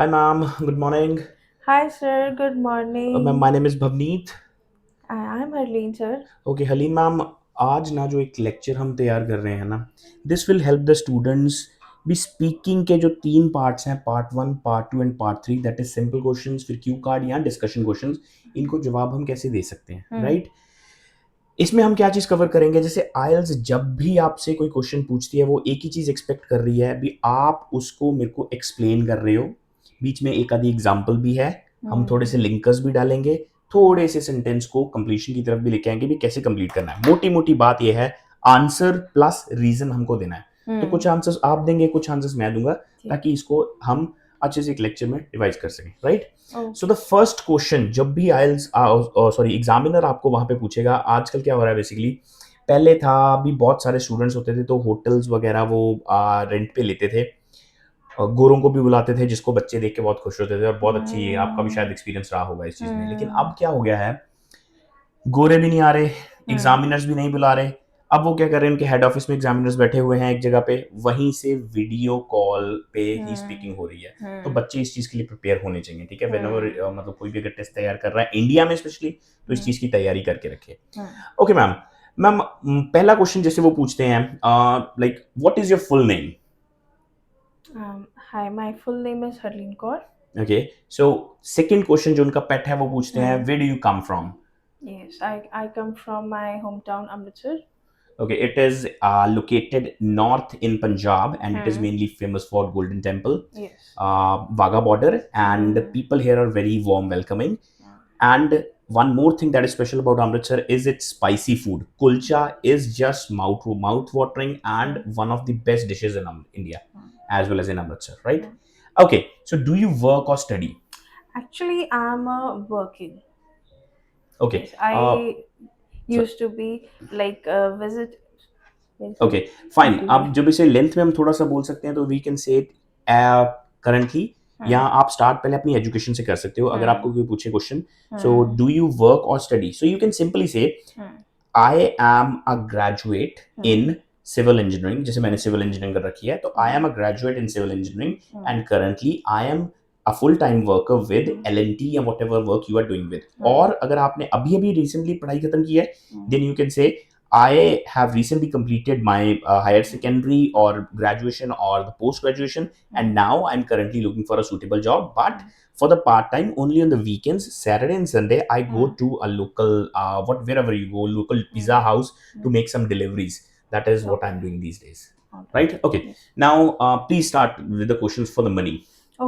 Hi, ma'am. Good morning. Hi, sir. Good Ma'am, morning. my name is Bhavneet. I'm Harleen, sir. Okay Haleem ma'am, आज ना जो एक lecture हम तैयार कर रहे हैं ना, this will help the students भी स्पीकिंग के जो तीन पार्ट्स हैं, part one, part two and part three, that is simple questions, फिर क्यू कार्ड या डिस्कशन क्वेश्चंस, इनको जवाब हम कैसे दे सकते हैं, Hmm. राइट? इसमें हम क्या चीज़ कवर करेंगे, जैसे आइल्स जब भी आपसे कोई क्वेश्चन पूछती है वो एक ही चीज़ एक्सपेक्ट कर रही है, अभी आप उसको मेरे को एक्सप्लेन कर रहे हो, बीच में एक आधी एग्जाम्पल भी है, हम थोड़े से लिंकर्स भी डालेंगे, थोड़े से सेंटेंस को कंप्लीशन की तरफ भी लेके आएंगे भी कैसे कंप्लीट करना है। मोटी मोटी बात यह है, आंसर प्लस रीजन हमको देना है। तो कुछ आंसर्स आप देंगे, कुछ आंसर्स मैं दूंगा, ताकि इसको हम अच्छे से एक लेक्चर में रिवाइज कर सकें, right? So the Okay. First question जब भी आइल्स सॉरी एग्जामिनर आपको वहां पे पूछेगा, आजकल क्या हो रहा है बेसिकली, पहले था अभी बहुत सारे स्टूडेंट्स होते थे तो होटल्स वगैरह वो रेंट पे लेते थे, गोरों को भी बुलाते थे जिसको बच्चे देख के बहुत खुश होते थे, और बहुत अच्छी आपका भी शायद Hmm. एक्सपीरियंस रहा होगा इस चीज़ में। लेकिन Hmm. अब क्या हो गया है, गोरे भी नहीं आ रहे, Hmm. एग्जामिनर्स भी नहीं बुला रहे। अब वो क्या कर रहे हैं, उनके हेड ऑफिस में एग्जामिनर्स बैठे हुए हैं एक जगह पे, वहीं से वीडियो कॉल पे ही Hmm. स्पीकिंग हो रही है। तो Hmm. बच्चे इस चीज़ के लिए प्रिपेयर होने चाहिए, ठीक है? When Hmm. मतलब कोई भी अगर टेस्ट तैयार कर रहा है इंडिया में स्पेशली, तो इस Hmm. चीज़ की तैयारी करके रखे। Hmm. Okay ma'am. मैम, पहला क्वेश्चन जैसे वो पूछते हैं, like what is your full name? Hi, my full name is Harleen Kaur. Okay, so second question जो उनका पेट है वो पूछते हैं, Hmm. Where do you come from? Yes, I come from my hometown, Amritsar. Okay, it is located north in Punjab, and it is Hmm. mainly famous for Golden Temple, Yes. Wagah border, and the Hmm. people here are very warm, welcoming. Hmm. And one more thing that is special about Amritsar is its spicy food. Kulcha is just mouth watering and Hmm. one of the best dishes in India, Hmm. as well as in Amritsar, right? Hmm. Okay, so do you work or study? Actually, I'm working. Okay, Yes, I so used to be like visit. Yes, okay fine. okay. अब जब इसे length में हम थोड़ा सा बोल सकते हैं तो वी कैन से करंटली, या Hmm. आप स्टार्ट पहले अपनी एजुकेशन से कर सकते हो अगर Hmm. आपको कोई पूछे question. So Hmm. Do you work or study? So you can simply say Hmm. I am a graduate Hmm. In civil engineering, जैसे मैंने Hmm. सिविल इंजीनियरिंग कर रखी है, तो I Hmm. Am a graduate in civil engineering Hmm. And currently I am a full time worker with Hmm. L and T या whatever work you are doing with. Hmm. और अगर आपने अभी अभी रिसेंटली पढ़ाई खत्म की है, Hmm. Then you can say I have recently completed my higher secondary or graduation or the post graduation, and Hmm. now I'm currently looking for a suitable job. But Hmm. for the part time, only on the weekends, Saturday and Sunday, I go Hmm. to a local, wherever you go, local Hmm. pizza house to Hmm. make some deliveries. That is what I'm Okay. doing these days. All right. Right? Okay. Yes. Now, please start with the questions for the money.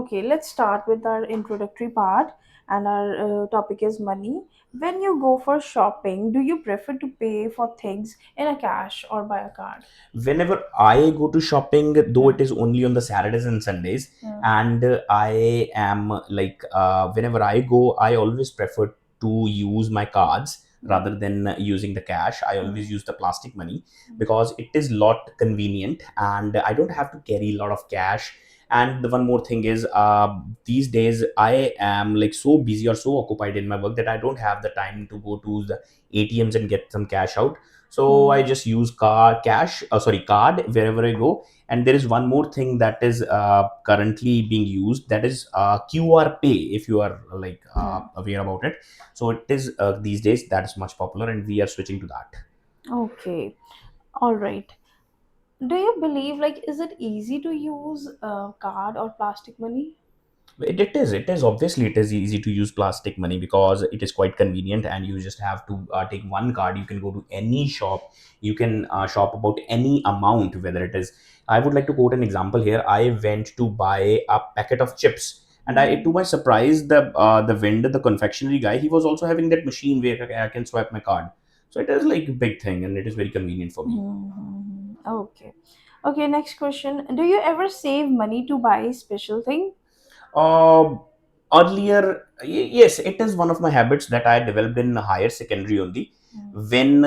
Okay, let's start with our introductory part, and our topic is money. When you go for shopping, do you prefer to pay for things in a cash or by a card? Whenever I go to shopping, though Hmm. it is only on the Saturdays and Sundays, Hmm. and I am like, whenever I go, I always prefer to use my cards Hmm. rather than using the cash. I Hmm. always use the plastic money because it is lot convenient and I don't have to carry a lot of cash. And the one more thing is, these days I am like so busy or so occupied in my work that I don't have the time to go to the ATMs and get some cash out. So Hmm. I just use card wherever I go. And there is one more thing that is currently being used, that is QR Pay, if you are like Hmm. aware about it. So it is these days that is much popular, and we are switching to that. Okay. All right. Do you believe like is it easy to use card or plastic money? It is obviously it is easy to use plastic money because it is quite convenient, and you just have to take one card. You can go to any shop, you can shop about any amount, whether it is, I would like to quote an example here. I went to buy a packet of chips, and I, Hmm. to my surprise, the vendor, the confectionery guy, he was also having that machine where I can swipe my card. So it is like a big thing, and it is very convenient for me. Hmm. Okay. Okay, next question. Do you ever save money to buy special thing? Uh, Earlier, yes, it is one of my habits that I developed in higher secondary only. when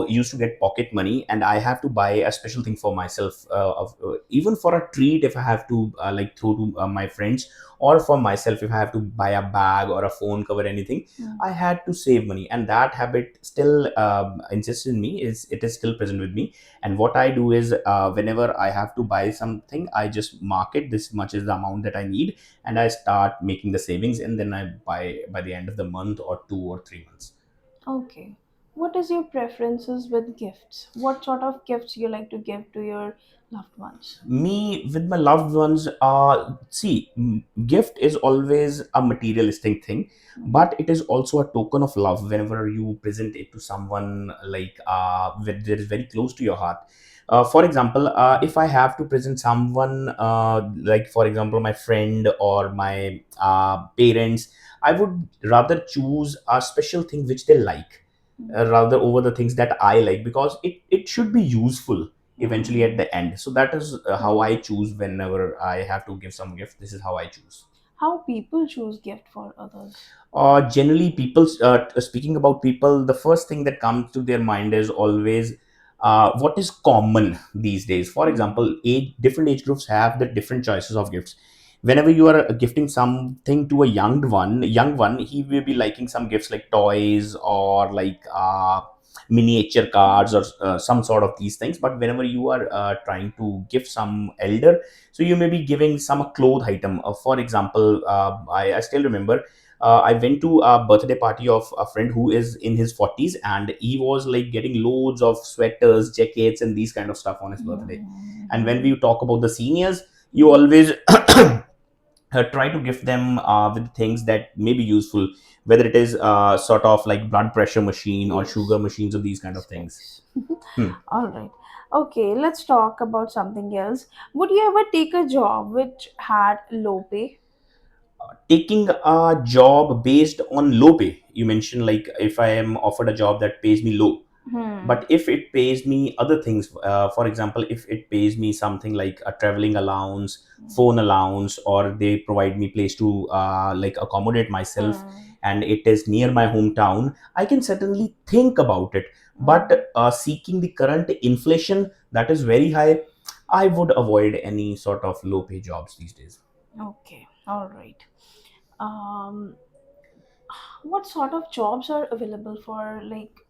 used to get pocket money and I have to buy a special thing for myself, even for a treat, if I have to like throw to my friends, or for myself if I have to buy a bag or a phone cover, anything, Mm. I had to save money, and that habit still insists in me. Is It is still present with me, and what I do is whenever I have to buy something, I just mark it. This much is the amount that I need, and I start making the savings, and then I buy by the end of the month or 2 or 3 months. Okay. What is your preferences with gifts? What sort of gifts you like to give to your loved ones? Me with my loved ones, see, gift is always a materialistic thing, Mm. but it is also a token of love whenever you present it to someone like that is very close to your heart. For example, if I have to present someone, like for example my friend or my parents, I would rather choose a special thing which they like, Mm. rather over the things that I like, because it should be useful eventually at Mm. the end. So that is how Mm. I choose whenever I have to give some gift. This is how I choose. How people choose gift for others? Generally, people, speaking about people, the first thing that comes to their mind is always what is common these days. For Mm. example, different age groups have the different choices of gifts. Whenever you are gifting something to a young one, he will be liking some gifts like toys or like miniature cards or some sort of these things. But whenever you are trying to give some elder, so you may be giving some cloth item. For example, I still remember I went to a birthday party of a friend who is in his 40s, and he was like getting loads of sweaters, jackets, and these kind of stuff on his birthday. And when Mm. we talk about the seniors, you Mm. always try to give them with things that may be useful, whether it is sort of like blood pressure machine or sugar Yes. machines or these kind of things. Specs. Hmm. All right. Okay, let's talk about something else. Would you ever take a job which had low pay? Taking a job based on low pay, you mentioned, like if I am offered a job that pays me low, Hmm. but if it pays me other things, for example, if it pays me something like a traveling allowance, phone allowance, or they provide me place to like accommodate myself, Hmm. and it is near my hometown, I can certainly think about it. But Hmm. seeking the current inflation that is very high, I would avoid any sort of low pay jobs these days. Okay. All right. Um, what sort of jobs are available for like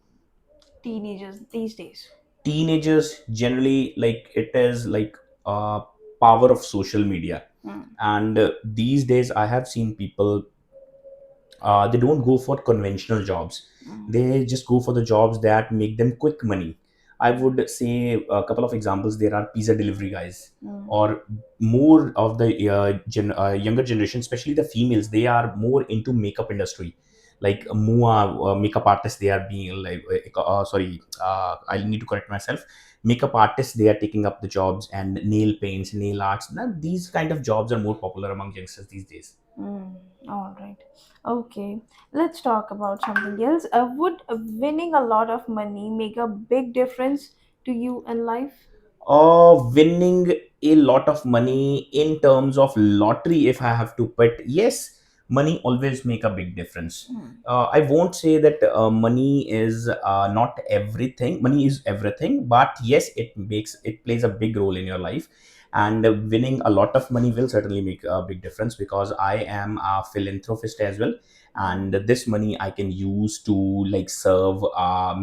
teenagers these days? Teenagers generally, like it is like uh, power of social media, Hmm. and these days I have seen people, they don't go for conventional jobs. Hmm. They just go for the jobs that make them quick money. I would say a couple of examples. There are pizza delivery guys, Hmm. or more of the younger generation, especially the females. They are more into makeup industry, like mua makeup artists. They are being like, sorry, I need to correct myself. Makeup artists, they are taking up the jobs, and nail paints, nail arts. Now, these kind of jobs are more popular among youngsters these days. Hmm. All right. Okay. Let's talk about something else. Would winning a lot of money make a big difference to you in life? Winning a lot of money in terms of lottery, if I have to put, yes, money always make a big difference. Hmm. I won't say that money is not everything. Money is everything, but yes, it plays a big role in your life. And winning a lot of money will certainly make a big difference, because I am a philanthropist as well, and Hmm. this money I can use to like serve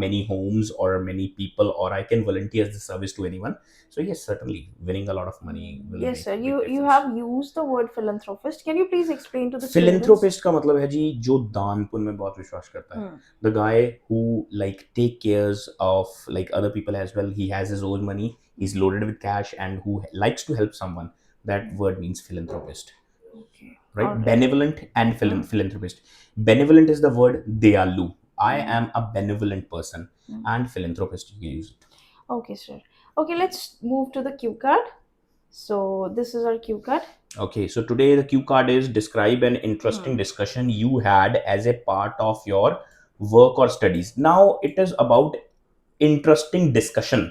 many homes or many people, or I can volunteer the service to anyone. So yes, certainly winning a lot of money will Yes, make sir. big You difference. have used the word philanthropist. Can you please explain to the students? Philanthropist का मतलब है जी जो दान पुण्य में बहुत विश्वास करता है. Hmm. The guy who like take cares of like other people as well. He has his own money. He's loaded with cash and who likes to help someone. That word means philanthropist, Okay. right? All right. Benevolent and Hmm. philanthropist. Benevolent is the word Deyalu. I Hmm. am a benevolent person, Hmm. and philanthropist you can use it. Okay, sir. Okay, let's move to the cue card. So this is our cue card. Okay, so today the cue card is describe an interesting Hmm. discussion you had as a part of your work or studies. Now it is about interesting discussion.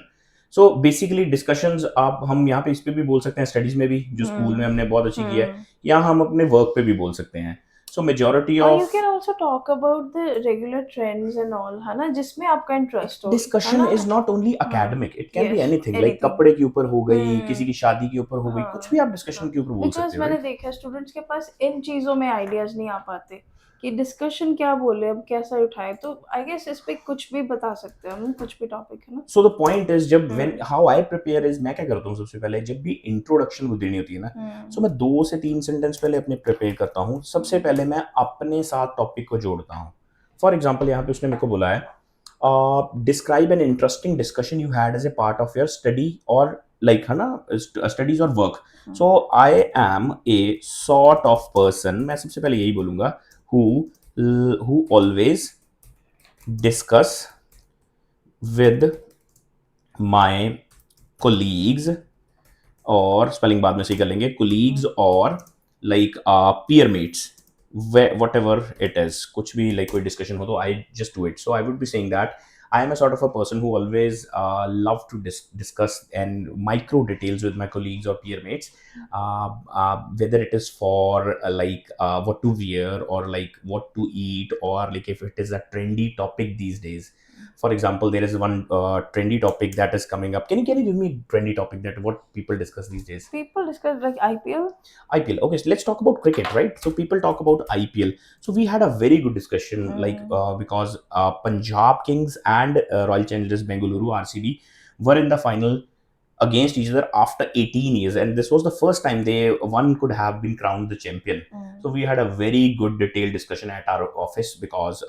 So basically discussions आप हम यहाँ पे इस पे भी बोल सकते हैं, स्टडीज में भी जो स्कूल में Hmm. हमने बहुत अच्छी की है, Hmm. या हम अपने वर्क पे भी बोल सकते हैं. So majority और of you can also talk about the regular trends and all, है ना, जिसमें आपका इंटरेस्ट हो, है डिस्कशन ना. इज नॉट ओनली हाँ. Academic, it can be yes. Anything, like anything. कपड़े के ऊपर हो गई, किसी हम्म. की शादी के ऊपर हो गई, कुछ भी हाँ. आप डिस्कशन हाँ. के ऊपर बोल सकते बिकॉज हो, मैंने राइट? देखा स्टूडेंट्स के पास इन चीज़ों में आइडियाज नहीं आ पाते कि डिस्कशन क्या बोले, अब कैसा उठाए, तो आई गेस इस पे कुछ भी बता सकते हैं हम, कुछ भी टॉपिक, है ना. सो द पॉइंट इज, जब when hmm. How I prepare is, मैं क्या करता हूँ सबसे पहले, जब भी इंट्रोडक्शन वो देनी होती है ना, सो हम्म. मैं 2 से 3 सेंटेंस पहले अपने प्रिपेयर करता हूँ। सबसे पहले मैं अपने साथ टॉपिक को जोड़ता हूँ। फॉर एग्जाम्पल यहाँ पे उसने मेरे को बोला है, describe an interesting discussion you had as a part of your study और लाइक, है ना, स्टडीज और work. So I am a sort of person, मैं सबसे पहले यही बोलूंगा, who who always discuss with my colleagues, और स्पेलिंग बाद में सही कर लेंगे, colleagues और like peer mates, whatever it is, कुछ भी लाइक कोई डिस्कशन हो तो I just do it. So I would be saying that I am a sort of a person who always love to discuss and micro details with my colleagues or peer mates, whether it is for what to wear, or like what to eat, or like if it is a trendy topic these days. For example, there is one trendy topic that is coming up. Can you give me a trendy topic that what people discuss these days? People discuss like IPL. IPL. Okay, so let's talk about cricket, right? So people talk about IPL. So we had a very good discussion, like because Punjab Kings and Royal Challengers Bengaluru (RCB) were in the final against each other after 18 years, and this was the first time they one could have been crowned the champion. So we had a very good detailed discussion at our office, because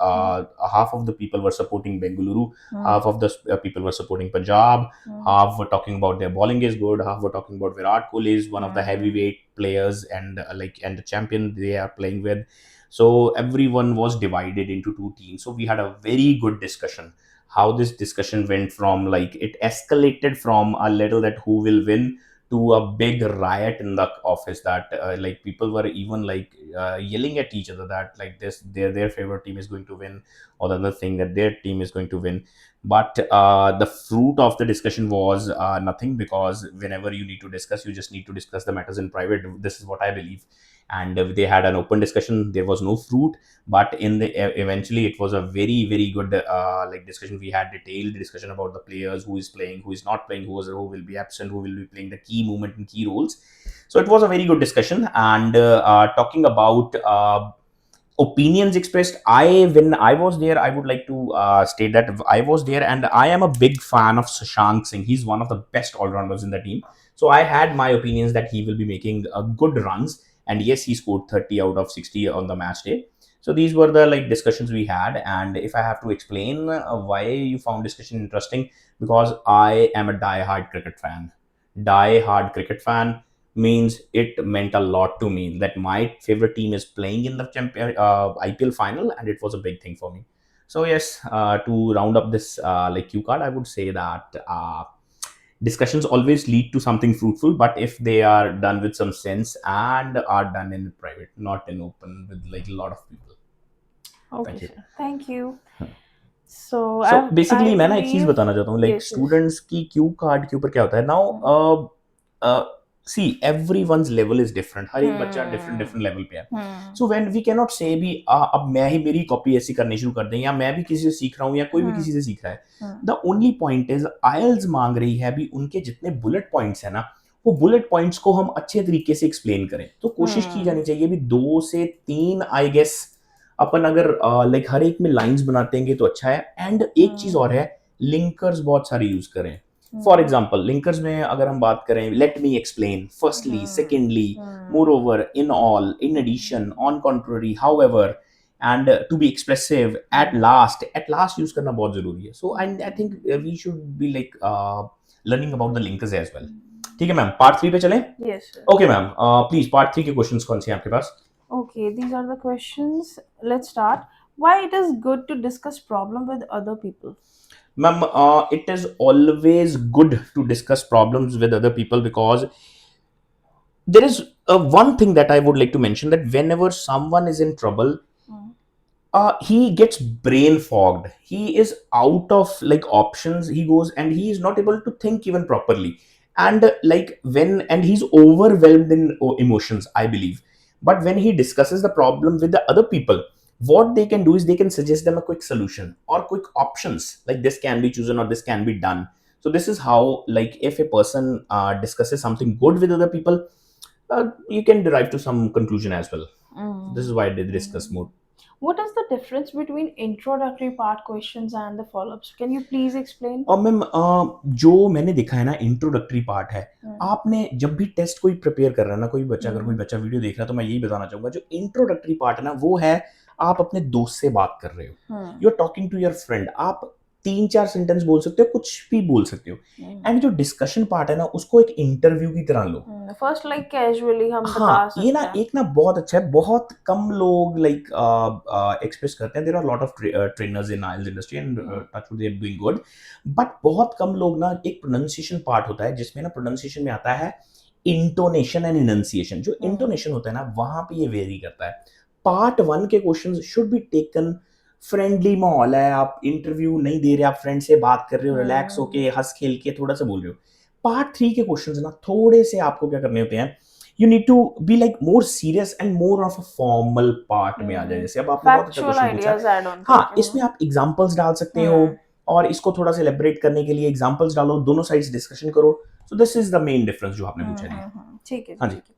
half of the people were supporting Bengaluru, half of the people were supporting Punjab, half were talking about their bowling is good, half were talking about Virat Kohli is one of the heavyweight players, and and the champion they are playing with. So everyone was divided into two teams. So we had a very good discussion. How this discussion went from, like, it escalated from a little that who will win to a big riot in the office, that like people were even like yelling at each other that like this their favorite team is going to win, or the other thing that their team is going to win. But the fruit of the discussion was nothing, because whenever you need to discuss, you just need to discuss the matters in private. This is what I believe. And they had an open discussion, there was no fruit. But in the eventually it was a very very good like discussion. We had detailed discussion about the players, who is playing, who is not playing, who will be absent, who will be playing the key movement and key roles. So it was a very good discussion. And talking about opinions expressed, when I was there, I would like to state that I was there, and I am a big fan of Shashank Singh. He's one of the best all-rounders in the team. So I had my opinions that he will be making good runs, and yes, he scored 30 out of 60 on the match day. So these were the like discussions we had. And if I have to explain why you found discussion interesting, because I am a die-hard cricket fan means it meant a lot to me that my favorite team is playing in the IPL final, and it was a big thing for me. So yes, to round up this like cue card, I would say that discussions always lead to something fruitful, but if they are done with some sense and are done in private, not in open with like a lot of people. Okay, Thank you. sir. Thank you. So so I basically मैं ना एक चीज believe. बताना चाहता हूँ, like Yes, yes. Students की cue card के ऊपर क्या होता है now, see every once level is different, हर एक बच्चा डिफरेंट Hmm. डिफरेंट लेवल पे है। Hmm. So when we can not say भी अब मैं ही मेरी कॉपी ऐसी करनी शुरू कर दें, या मैं भी किसी से सीख रहा हूँ, या कोई भी Hmm. किसी से सीख रहा है। Hmm. The only point is IELTS मांग रही है अभी उनके जितने बुलेट पॉइंट्स है ना, वो बुलेट पॉइंट्स को हम अच्छे तरीके से एक्सप्लेन करें। तो कोशिश की Hmm. जानी चाहिए भी 2 से 3 आई गेस, अपन अगर लाइक हर एक में लाइंस बनाते हैं तो अच्छा है। एंड एक चीज Hmm. और है, लिंकर्स बहुत सारे यूज करें। For Hmm. एग्जाम्पल लिंकर्स में अगर हम बात करें, let me explain, firstly, Hmm. Secondly, more Hmm. Over, in all, in addition, on contrary, however, and to be expressive, at last use करना बहुत जरूरी है। So and I think we should be like learning about the linkers as well. ठीक है ma'am, part 3 पे चलें? Yes, sir. Okay ma'am, please part 3 के questions कौन से हैं आपके पास? Okay, these are the questions. Let's start. Why it is good to discuss problem with other people? Ma'am, it is always good to discuss problems with other people, because there is one thing that I would like to mention, that whenever someone is in trouble, Hmm. he gets brain fogged. He is out of like options. He goes and he is not able to think even properly. And like when and he's overwhelmed in emotions, I believe. But when he discusses the problem with the other people, what they can do is they can suggest them a quick solution or quick options, like this can be chosen or this can be done. So this is how, like, if a person discusses something good with other people, you can derive to some conclusion as well. This Mm. is why they discuss Mm. more. What is the difference between introductory part questions and the follow-ups? Can you please explain? और ma'am जो मैंने देखा है ना, introductory part है। Mm. आपने जब भी टेस्ट कोई प्रिपेयर कर रहा है ना, कोई बच्चा, अगर कोई Mm. बच्चा वीडियो देख रहा है, तो मैं यही बताना चाहूँगा, जो इंट्रोडक्टरी पार्ट है ना, वो है आप अपने दोस्त से बात कर रहे हो। Mm. You are talking to your friend. आप 3-4 सेंटेंस बोल सकते हो, कुछ भी बोल सकते हो। Mm. एंड जो डिस्कशन पार्ट है ना, उसको एक इंटरव्यू की तरह लो। फर्स्ट लाइक कैजुअली हम बता हाँ, ये ना सकते हैं. एक ना बहुत अच्छा है, बहुत कम लोग लाइक एक्सप्रेस करते हैं। There are lot of trainers in IELTS industry and Mm. Touch wood, they are doing good. But बहुत कम लोग ना, एक प्रोनाउंसिएशन पार्ट होता है जिसमें ना प्रोनाउंसिएशन में आता है इंटोनेशन एंड इनंसिएशन। जो Mm. इंटोनेशन होता है ना, वहां पे ये वेरी करता है। पार्ट 1 के questions should be taken, friendly माहौल है, आप इंटरव्यू नहीं दे रहे, आप फ्रेंड से बात कर रहे हो, रिलैक्स Mm. होके हंस खेल के थोड़ा सा बोल रहे हो। पार्ट 3 के क्वेश्चंस ना थोड़े से आपको क्या करने होते हैं, you need to be like more serious and more of a formal part में आ जाए। जैसे अब आपने बहुत अच्छा फैक्चुअल क्वेश्चन पूछा, आइडियाज ऐड ऑन हाँ, करके. इसमें आप एग्जांपल्स डाल सकते हो, हम्म. और इसको थोड़ा सा एलिब्रेट करने के लिए एग्जांपल्स डालो, दोनों साइड्स डिस्कशन करो। So this is the main difference जो आपने पूछा जी। ठीक है जी, हाँ जी। ठीक है.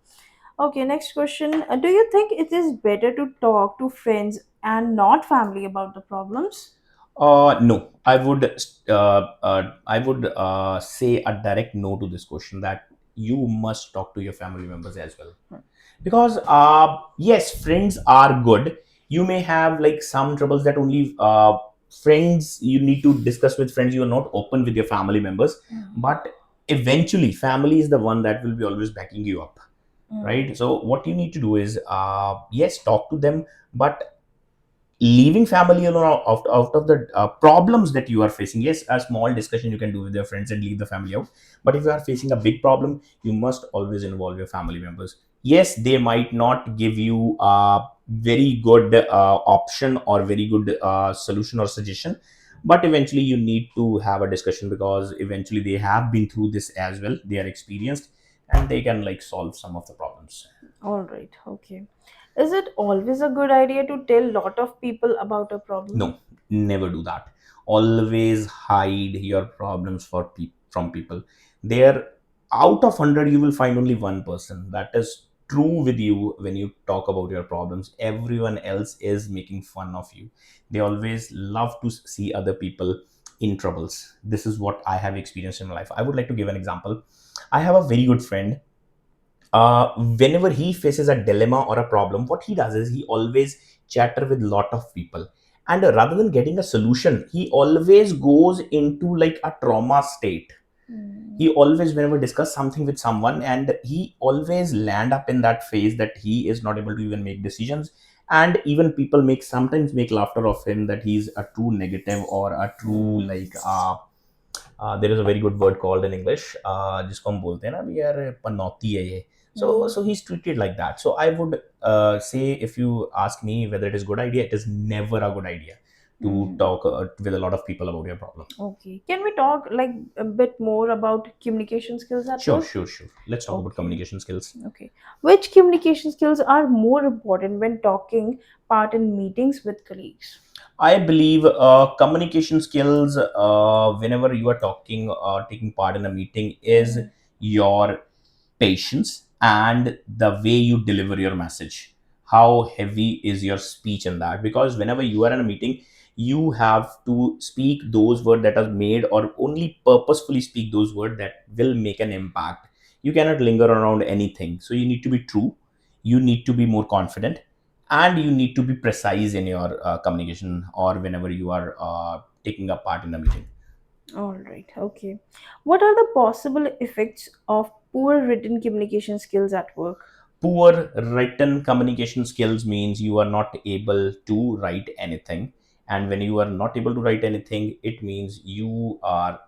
Okay, next question. Do you think it is better to talk to friends and not family about the problems? No, I would say a direct no to this question, that you must talk to your family members as well. Because yes, friends are good. You may have like some troubles that only friends, you need to discuss with friends. You are not open with your family members, but eventually, family is the one that will be always backing you up, right? So what you need to do is, yes, talk to them, but leaving family alone out of the problems that you are facing. Yes, a small discussion you can do with your friends and leave the family out. But if you are facing a big problem, you must always involve your family members. Yes, they might not give you a very good option or very good solution or suggestion, but eventually you need to have a discussion, because eventually they have been through this as well. They are experienced, and they can like solve some of the problems. All right, okay. Is it always a good idea to tell lot of people about a problem? No, never do that. Always hide your problems from people. There, out of 100, you will find only one person that is true with you when you talk about your problems. Everyone else is making fun of you. They always love to see other people in troubles. This is what I have experienced in my life. I would like to give an example. I have a very good friend. Whenever he faces a dilemma or a problem, what he does is he always chatter with lot of people, and rather than getting a solution, he always goes into like a trauma state. Hmm. He always, whenever discuss something with someone, and he always land up in that phase that he is not able to even make decisions, and even people make sometimes make laughter of him, that he's a true negative or a true Hmm. like there is a very good word called in English, जिसको हम बोलते हैं ना, we are पनौती है ये. So he's treated like that. So I would say, if you ask me whether it is good idea, it is never a good idea to Hmm. talk with a lot of people about your problem. Okay. Can we talk like a bit more about communication skills at Sure, work? sure, sure. Let's talk about Okay. communication skills. Okay. Which communication skills are more important when talking part in meetings with colleagues? I believe communication skills, whenever you are talking, taking part in a meeting, is Hmm. your patience and the way you deliver your message. How heavy is your speech in that? Because whenever you are in a meeting, you have to speak those words that are made, or only purposefully speak those words that will make an impact. You cannot linger around anything. So you need to be true, you need to be more confident, and you need to be precise in your communication, or whenever you are taking a part in a meeting. All right. Okay. What are the possible effects of poor written communication skills at work? Poor written communication skills means you are not able to write anything. And when you are not able to write anything, it means you are,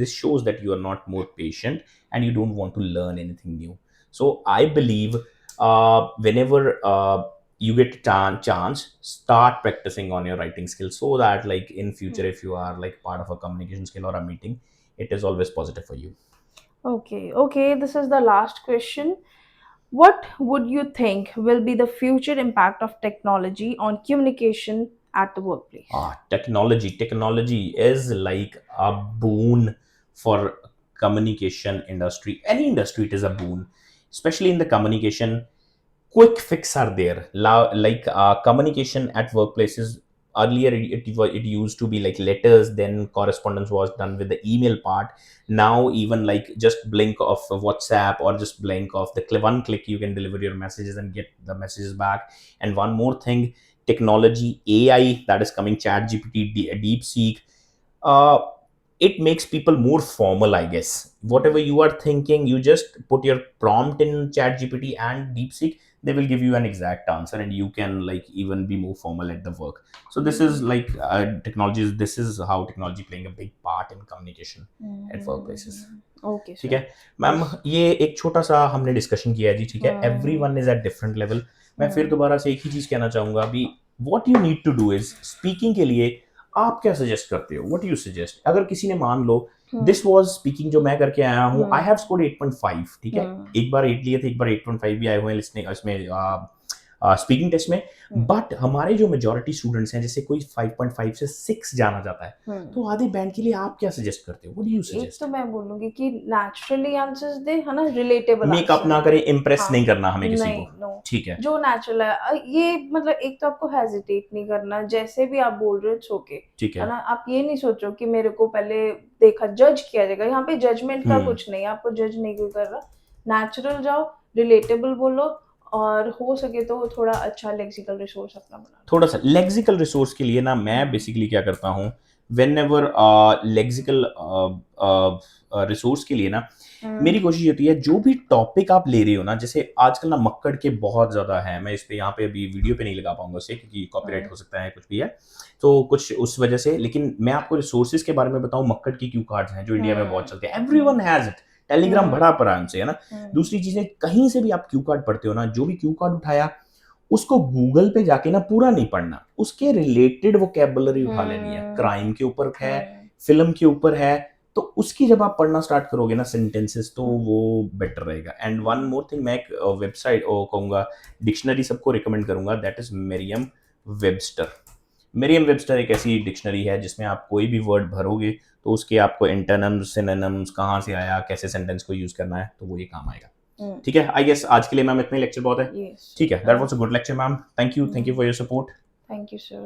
this shows that you are not more patient, and you don't want to learn anything new. So I believe whenever you get chance, start practicing on your writing skills, so that like in future, Hmm. if you are like part of a communication skill or a meeting, it is always positive for you. Okay. Okay. This is the last question. What would you think will be the future impact of technology on communication at the workplace? Technology is like a boon for communication industry. Any industry, it is a boon, especially in the communication. Quick fix are there. Like communication at workplaces, earlier it used to be like letters, then correspondence was done with the email part. Now even like just blink of WhatsApp, or just blink of the one click, you can deliver your messages and get the messages back. And one more thing, technology, AI that is coming, chat gpt, deep seek, uh, it makes people more formal, I guess. Whatever you are thinking, you just put your prompt in chat gpt and deepseek, they will give you an exact answer, and you can like even be more formal at the work. So this is like technology, this is how technology playing a big part in communication at workplaces. Okay, ठीक sir. है ma'am, Yes. ये एक छोटा सा हमने discussion किया है जी, ठीक है, every Hmm. One is at different level. मैं फिर Hmm. दोबारा से एक ही चीज कहना चाहूंगा अभी, what you need to do is speaking के लिए आप क्या सजेस्ट करते हो, व्हाट यू सजेस्ट, अगर किसी ने मान लो Hmm. दिस वाज स्पीकिंग जो मैं करके आया हूँ, आई हैव Hmm. स्कोर्ड 8.5, ठीक है, Hmm. एक बार 8 लिए थे, एक बार 8.5 भी आए हुए हैं लिसनिंग इसमें, स्पीकिंग टेस्ट में। Hmm. बट हमारे जो मेजोरिटी स्टूडेंट्स हैं, जैसे कोई 5.5 से 6 जाना जाता है, Hmm. तो आधे बैंड के लिए आप क्या सजेस्ट करते हो, व्हाट डू यू एक तो सजेस्ट? मैं बोलूँगी कि नेचुरली आंसर्स दे, है ना? रिलेटेबल मेकअप आंसर ना दे। करें, इम्प्रेस हाँ, नहीं करना हमें किसी नहीं, को। नो, ठीक है। जो नेचुरल है ये मतलब एक तो आपको हेजिटेट नहीं करना, जैसे भी आप बोल रहे हो इट्स ओके, ठीक है है। ना? आप ये नहीं सोचो कि मेरे को पहले देखा जज किया जाएगा, यहाँ पे जजमेंट का हम्म। कुछ नहीं है, आपको जज नहीं कोई कर रहा। नेचुरल जाओ, रिलेटेबल बोलो और हो सके तो थोड़ा अच्छा लेक्सिकल रिसोर्स अपना बना लो। थोड़ा सा लेक्सिकल रिसोर्स के लिए ना, मैं हुँ, बेसिकली क्या करता हूँ, वेन एवर लेक्सिकल रिसोर्स के लिए ना, हुँ, मेरी कोशिश होती है जो भी टॉपिक आप ले रहे हो ना, जैसे आजकल ना मक्कड़ के बहुत ज़्यादा है, मैं इस पे यहाँ पे अभी वीडियो पे नहीं लगा पाऊंगा उसे, क्योंकि कॉपीराइट हुँ, हो सकता है, कुछ भी है, तो कुछ उस वजह से। लेकिन मैं आपको रिसोर्सेज के बारे में बताऊं, मक्कड़ की क्यू कार्ड्स हैं जो इंडिया में बहुत हुँ, चलते हैं, every hmm, one has it, Telegram hmm, भरा पड़ा है उनसे, है ना। हुँ, दूसरी चीज़ें, कहीं से भी आप क्यू कार्ड पढ़ते हो ना, जो भी क्यू कार्ड उठाया, उसको गूगल पे जाके ना पूरा नहीं पढ़ना, उसके रिलेटेड वोकेबुलरी उठा लेनी है, हुँ, क्राइम के ऊपर है, हुँ, फिल्म के ऊपर है, तो उसकी जब आप पढ़ना स्टार्ट करोगे ना सेंटेंसेस, तो हुँ, वो बेटर रहेगा। And one hmm, more thing, मैं एक वेबसाइट कहूँगा, डिक्शनरी सबको रिकमेंड करूंगा, दैट इज मेरियम वेबस्टर। मेरियम वेबस्टर एक ऐसी डिक्शनरी है जिसमें आप कोई भी वर्ड भरोगे, तो उसके आपको इंटरनम्स, सिनोनिम्स, कहाँ से आया, कैसे सेंटेंस को यूज करना है, तो वो ये काम आएगा। हुँ, ठीक है, आई गेस आज के लिए मैम इतना ही लेक्चर बहुत है। yes, ठीक है, that was a good lecture ma'am, thank you hmm, for your support. thank you, sir.